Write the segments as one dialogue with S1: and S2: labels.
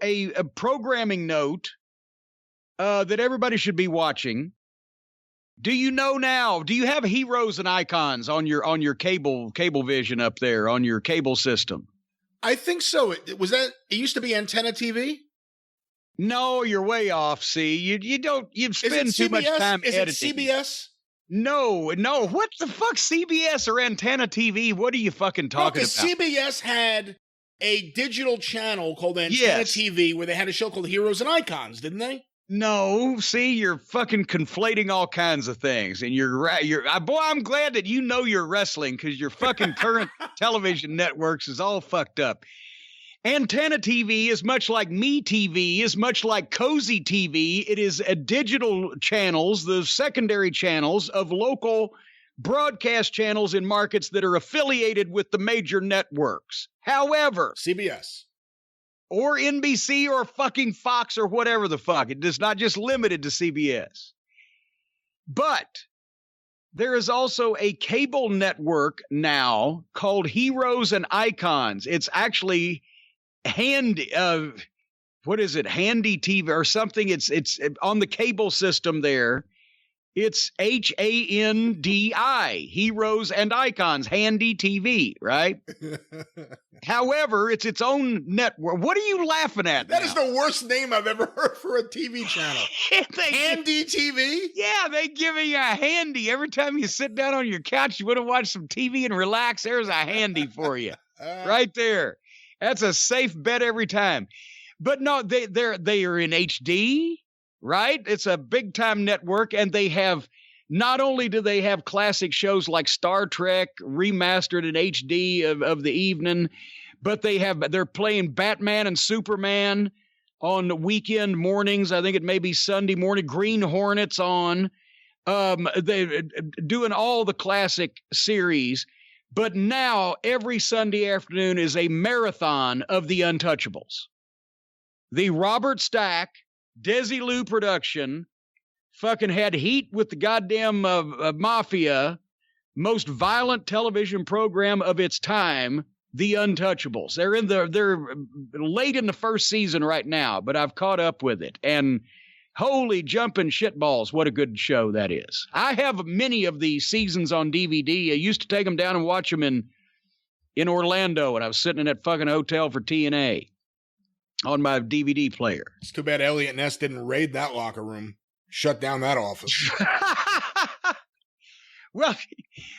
S1: a programming note that everybody should be watching. Do you know now? Do you have heroes and icons on your cable vision up there on your cable system?
S2: I think so. It used to be Antenna TV?
S1: No, you're way off. See, you spend too much time editing.
S2: Is it CBS?
S1: No. What the fuck, CBS or Antenna TV? What are you fucking talking about?
S2: CBS had a digital channel called Antenna TV where they had a show called Heroes and Icons, didn't they?
S1: No, see, you're fucking conflating all kinds of things, and I'm glad that you know you're wrestling because your fucking current television networks is all fucked up. Antenna TV is much like MeTV, is much like Cozy TV. It is a digital channels, the secondary channels of local broadcast channels in markets that are affiliated with the major networks. However,
S2: CBS.
S1: Or NBC or fucking Fox or whatever the fuck. It is not just limited to CBS. But there is also a cable network now called Heroes and Icons. It's actually Handy TV or something. It's on the cable system there. It's HANDI, Heroes and Icons, Handy TV, right? However, it's its own network. What are you laughing at?
S2: That is the worst name I've ever heard for a TV channel. Handy TV?
S1: Yeah, they give you a handy. Every time you sit down on your couch, you want to watch some TV and relax, there's a handy for you. Right there. That's a safe bet every time. But no, they are in HD. Right? It's a big time network, and they have, not only do they have classic shows like Star Trek remastered in HD of the evening, but they're playing Batman and Superman on weekend mornings. I think it may be Sunday morning. Green Hornets on. They're doing all the classic series, but now every Sunday afternoon is a marathon of the Untouchables. The Robert Stack Desilu production fucking had heat with the goddamn mafia, most violent television program of its time, The Untouchables. They're late in the first season right now, but I've caught up with it. And holy jumping shitballs, what a good show that is. I have many of the seasons on DVD. I used to take them down and watch them in Orlando, and I was sitting in that fucking hotel for TNA. On my DVD player.
S2: It's too bad Elliot Ness didn't raid that locker room. Shut down that office.
S1: Well,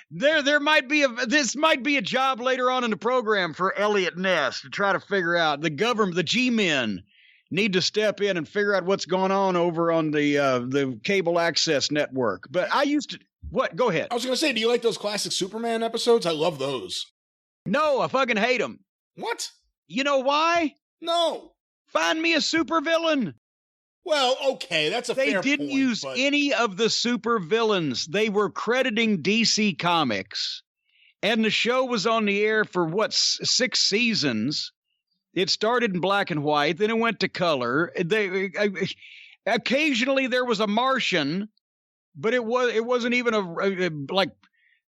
S1: this might be a job later on in the program for Elliot Ness to try to figure out. The government, the G-men need to step in and figure out what's going on over on the cable access network. But I used to, what? Go ahead.
S2: I was going to say, do you like those classic Superman episodes? I love those.
S1: No, I fucking hate them.
S2: What?
S1: You know why?
S2: No.
S1: Find me a supervillain.
S2: Well, okay, that's a fair point.
S1: They didn't use any of the supervillains. They were crediting DC Comics, and the show was on the air for, 6 seasons. It started in black and white, then it went to color. Occasionally there was a Martian, but it wasn't even a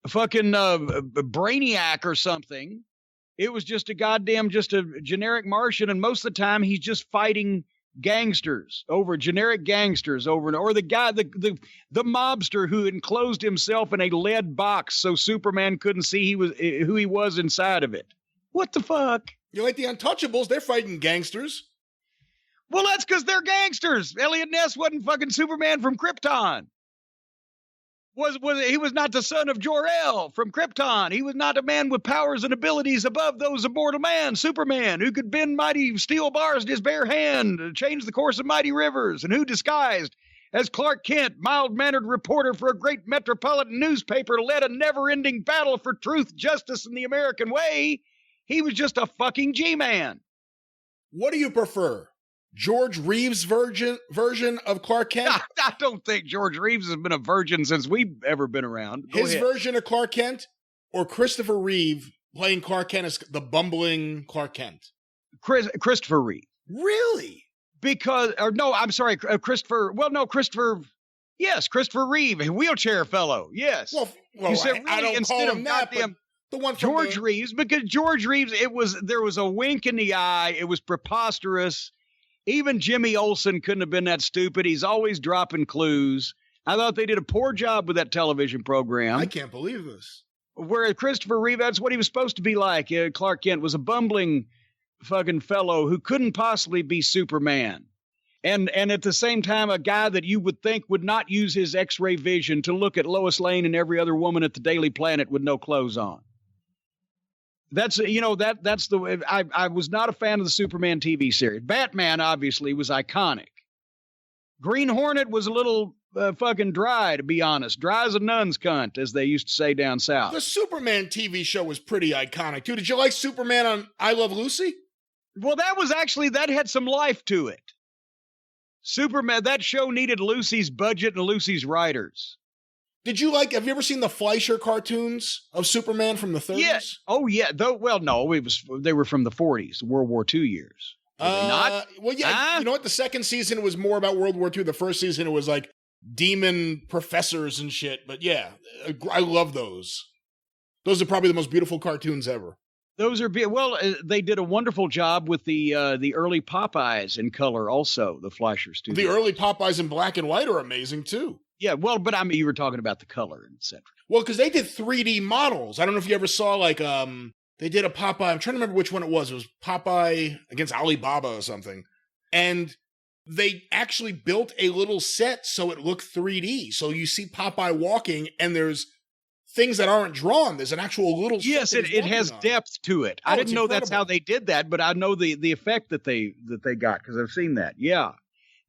S1: fucking Brainiac or something. It was just a generic Martian, and most of the time he's just fighting generic gangsters or the guy, the mobster who enclosed himself in a lead box so Superman couldn't see who he was inside of it. What the fuck?
S2: You like the Untouchables? They're fighting gangsters.
S1: Well, that's because they're gangsters. Elliot Ness wasn't fucking Superman from Krypton. He was not the son of Jor-El from Krypton. He was not a man with powers and abilities above those of mortal man, Superman, who could bend mighty steel bars in his bare hand, change the course of mighty rivers, and who disguised as Clark Kent, mild-mannered reporter for a great metropolitan newspaper, led a never-ending battle for truth, justice, and the American way. He was just a fucking G-man.
S2: What do you prefer? George Reeves' version of Clark Kent?
S1: I don't think George Reeves has been a virgin since we've ever been around.
S2: His version of Clark Kent, or Christopher Reeve playing Clark Kent as the bumbling Clark Kent?
S1: Christopher Reeve.
S2: Really?
S1: Christopher. Well, no, Christopher. Yes, Christopher Reeve, a wheelchair fellow. Yes.
S2: Well,
S1: you said really,
S2: I don't call him that, but the one from
S1: George Reeves, because George Reeves, there was a wink in the eye. It was preposterous. Even Jimmy Olsen couldn't have been that stupid. He's always dropping clues. I thought they did a poor job with that television program.
S2: I can't believe this.
S1: Where Christopher Reeve, that's what he was supposed to be like. Clark Kent was a bumbling fucking fellow who couldn't possibly be Superman. And at the same time, a guy that you would think would not use his X-ray vision to look at Lois Lane and every other woman at the Daily Planet with no clothes on. That's, that's the way. I was not a fan of the Superman TV series. Batman, obviously, was iconic. Green Hornet was a little fucking dry, to be honest. Dry as a nun's cunt, as they used to say down south.
S2: The Superman TV show was pretty iconic, too. Did you like Superman on I Love Lucy?
S1: Well, that had some life to it. Superman, that show needed Lucy's budget and Lucy's writers.
S2: Have you ever seen the Fleischer cartoons of Superman from the 30s?
S1: Yeah. Oh, yeah. No, they were from the 40s, World War II years. Were they not?
S2: Well, yeah. You know what? The second season was more about World War II. The first season, it was like demon professors and shit. But yeah, I love those. Those are probably the most beautiful cartoons ever.
S1: Those are they did a wonderful job with the early Popeyes in color also, the Fleischer studio.
S2: The early Popeyes in black and white are amazing too.
S1: Yeah, well, but I mean, you were talking about the color, etc.
S2: Well, because they did 3D models. I don't know if you ever saw they did a Popeye. I'm trying to remember which one it was. It was Popeye against Alibaba or something. And they actually built a little set so it looked 3D. So you see Popeye walking and there's things that aren't drawn. There's an actual little.
S1: Yes, it has depth to it. I didn't know that's how they did that, but I know the effect that they got because I've seen that. Yeah,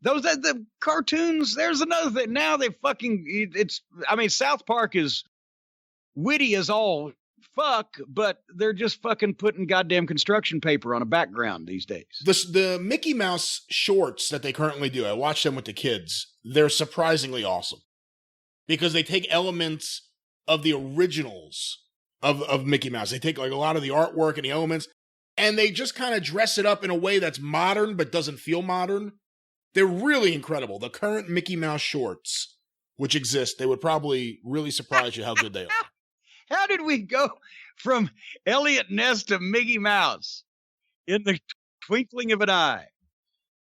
S1: the cartoons. There's another thing. Now they fucking. South Park is witty as all fuck, but they're just fucking putting goddamn construction paper on a background these days.
S2: The Mickey Mouse shorts that they currently do, I watch them with the kids. They're surprisingly awesome because they take elements of the originals of Mickey Mouse. They take like a lot of the artwork and the elements, and they just kind of dress it up in a way that's modern but doesn't feel modern. They're really incredible. The current Mickey Mouse shorts, which exist, they would probably really surprise you how good they are.
S1: How did we go from Elliot Ness to Mickey Mouse in the twinkling of an eye?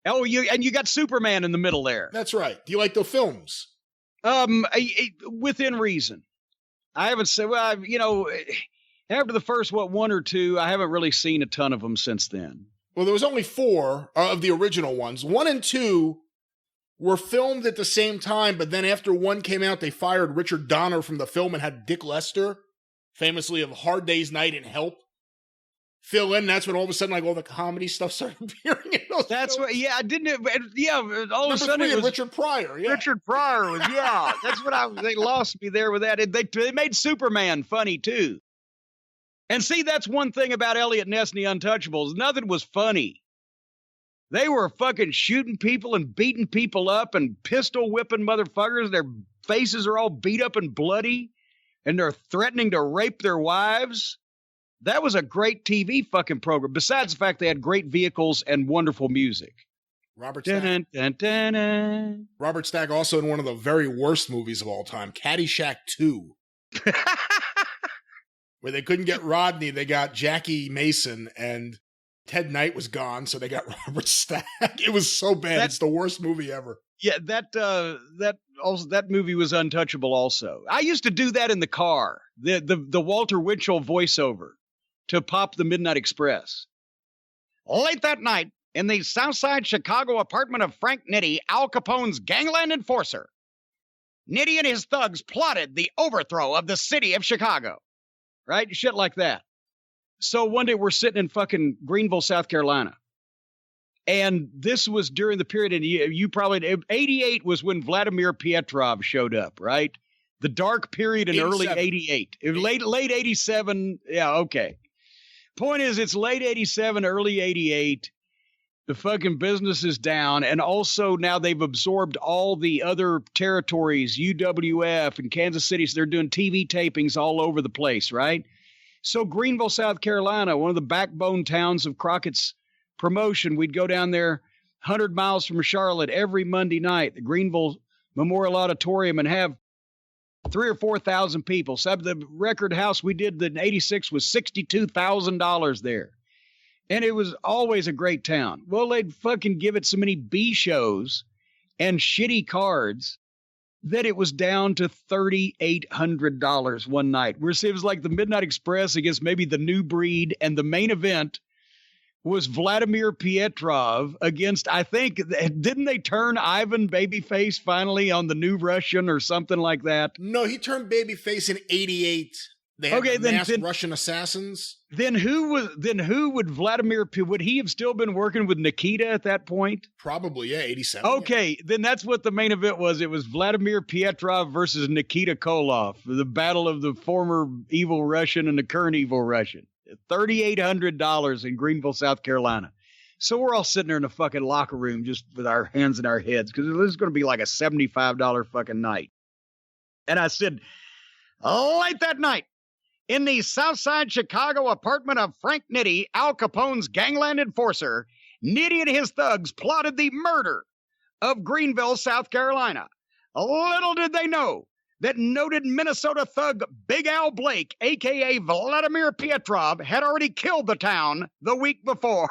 S1: Oh, you got Superman in the middle there.
S2: That's right. Do you like the films?
S1: Within reason. I haven't said, after the first, one or two, I haven't really seen a ton of them since then.
S2: Well, there was only 4 of the original ones. 1 and 2 were filmed at the same time, but then after 1 came out, they fired Richard Donner from the film and had Dick Lester, famously of Hard Day's Night and Help, fill in. That's when all of a sudden, all the comedy stuff started appearing in those films.
S1: What, yeah, I didn't, yeah, all of a sudden
S2: it was Richard Pryor, yeah.
S1: Richard Pryor was, yeah, that's what they lost me there with that. They made Superman funny, too. And see, that's one thing about Elliot Ness and the Untouchables. Nothing was funny. They were fucking shooting people and beating people up and pistol whipping motherfuckers. Their faces are all beat up and bloody, and they're threatening to rape their wives. That was a great TV fucking program, besides the fact they had great vehicles and wonderful music.
S2: Robert Stack. Robert Stack also in one of the very worst movies of all time, Caddyshack 2. Where they couldn't get Rodney, they got Jackie Mason, and Ted Knight was gone, so they got Robert Stack. It was so bad. It's the worst movie ever.
S1: Yeah, that movie was untouchable also. I used to do that in the car. The Walter Winchell voiceover to Pop the Midnight Express. Late that night, in the Southside Chicago apartment of Frank Nitti, Al Capone's gangland enforcer, Nitti and his thugs plotted the overthrow of the city of Chicago. Right? Shit like that. So one day we're sitting in fucking Greenville, South Carolina. And this was during the period, and you probably, 88 was when Vladimir Pietrov showed up, right? The dark period in 87. Early 88. Late 87. Yeah, okay. Point is, it's late 87, early 88. The fucking business is down. And also now they've absorbed all the other territories, UWF and Kansas City. So they're doing TV tapings all over the place, right? So Greenville, South Carolina, one of the backbone towns of Crockett's promotion, we'd go down there 100 miles from Charlotte every Monday night, the Greenville Memorial Auditorium, and have 3,000 or 4,000 people. So the record house we did in 86 was $62,000 there. And it was always a great town. Well, they'd fucking give it so many B shows and shitty cards that it was down to $3,800 one night. Where it was like the Midnight Express against maybe the New Breed, and the main event was Vladimir Pietrov against, I think, didn't they turn Ivan babyface finally on the New Russian or something like that?
S2: No, he turned babyface in '88. They had the masked Russian assassins.
S1: Then who would Vladimir, would he have still been working with Nikita at that point?
S2: Probably, yeah, 87.
S1: Okay,
S2: yeah.
S1: Then that's what the main event was. It was Vladimir Pietrov versus Nikita Koloff, the battle of the former evil Russian and the current evil Russian. $3,800 in Greenville, South Carolina. So we're all sitting there in the fucking locker room just with our hands in our heads because this is going to be like a $75 fucking night. And I said, late that night, in the Southside Chicago apartment of Frank Nitti, Al Capone's gangland enforcer, Nitti and his thugs plotted the murder of Greenville, South Carolina. Little did they know that noted Minnesota thug Big Al Blake, a.k.a. Vladimir Pietrov, had already killed the town the week before.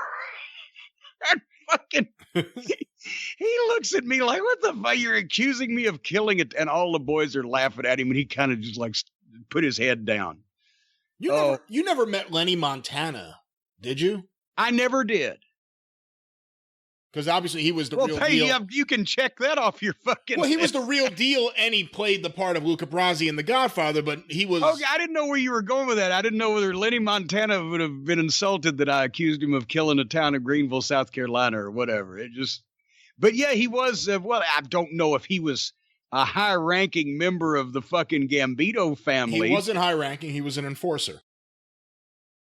S1: And fucking, he looks at me like, what the fuck, you're accusing me of killing it? And all the boys are laughing at him, and he kind of just like put his head down.
S2: You never met Lenny Montana, did you?
S1: I never did.
S2: Because obviously he was the real deal.
S1: Yeah, you can check that off your fucking.
S2: Well, he was the real deal, and he played the part of Luca Brasi in The Godfather, but he was.
S1: Okay, I didn't know where you were going with that. I didn't know whether Lenny Montana would have been insulted that I accused him of killing the town of Greenville, South Carolina, or whatever. But yeah, he was. Well, I don't know if he was a high-ranking member of the fucking Gambino family.
S2: He wasn't high-ranking. He was an enforcer.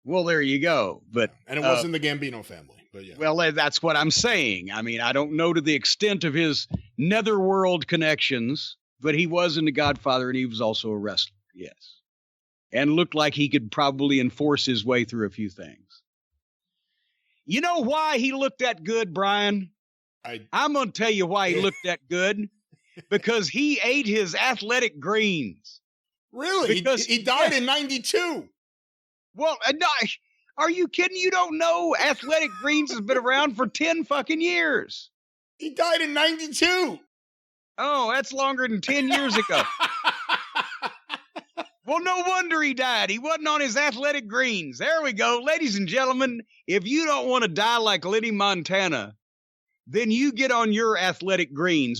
S1: Well, there you go. But
S2: and it wasn't the Gambino family. But yeah.
S1: Well, that's what I'm saying. I mean, I don't know to the extent of his netherworld connections, but he was in The Godfather, and he was also a wrestler. Yes, and looked like he could probably enforce his way through a few things. You know why he looked that good, Brian? I'm going to tell you why he looked that good. Because he ate his athletic greens.
S2: Really? Because he died in 92.
S1: Well, no, are you kidding? You don't know athletic greens has been around for 10 fucking years.
S2: He died in 92.
S1: Oh, that's longer than 10 years ago. Well, no wonder he died. He wasn't on his athletic greens. There we go. Ladies and gentlemen, if you don't want to die like Lenny Montana, then you get on your athletic greens.